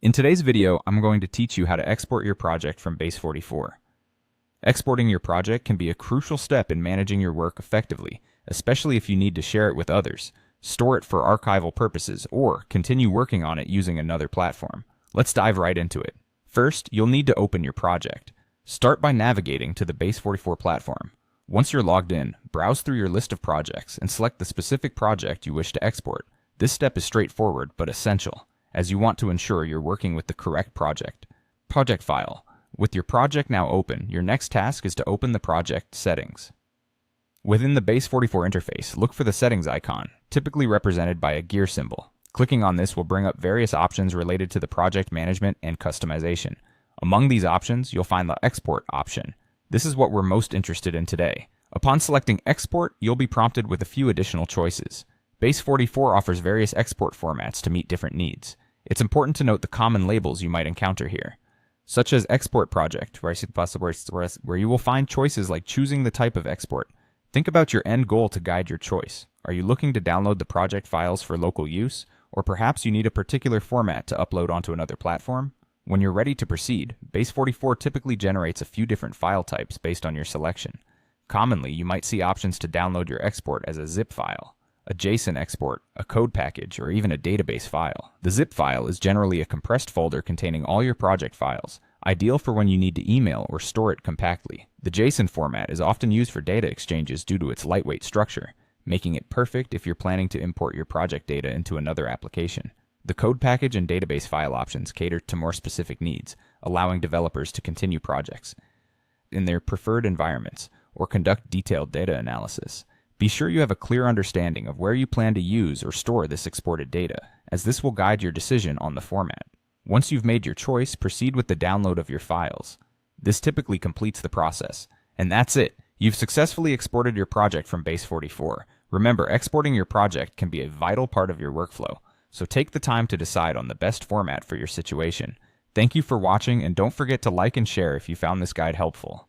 In today's video, I'm going to teach you how to export your project from Base44. Exporting your project can be a crucial step in managing your work effectively, especially if you need to share it with others, store it for archival purposes, or continue working on it using another platform. Let's dive right into it. First, you'll need to open your project. Start by navigating to the Base44 platform. Once you're logged in, browse through your list of projects and select the specific project you wish to export. This step is straightforward but essential, as you want to ensure you're working with the correct project. Project file. With your project now open, your next task is to open the project settings. Within the Base44 interface, look for the settings icon, typically represented by a gear symbol. Clicking on this will bring up various options related to the project management and customization. Among these options, you'll find the Export option. This is what we're most interested in today. Upon selecting Export, you'll be prompted with a few additional choices. Base44 offers various export formats to meet different needs. It's important to note the common labels you might encounter here, such as Export Project, where you will find choices like choosing the type of export. Think about your end goal to guide your choice. Are you looking to download the project files for local use, or perhaps you need a particular format to upload onto another platform? When you're ready to proceed, Base44 typically generates a few different file types based on your selection. Commonly, you might see options to download your export as a zip file, a JSON export, a code package, or even a database file. The zip file is generally a compressed folder containing all your project files, ideal for when you need to email or store it compactly. The JSON format is often used for data exchanges due to its lightweight structure, making it perfect if you're planning to import your project data into another application. The code package and database file options cater to more specific needs, allowing developers to continue projects in their preferred environments or conduct detailed data analysis. Be sure you have a clear understanding of where you plan to use or store this exported data, as this will guide your decision on the format. Once you've made your choice, proceed with the download of your files. This typically completes the process. And that's it. You've successfully exported your project from Base44. Remember, exporting your project can be a vital part of your workflow, so take the time to decide on the best format for your situation. Thank you for watching, and don't forget to like and share if you found this guide helpful.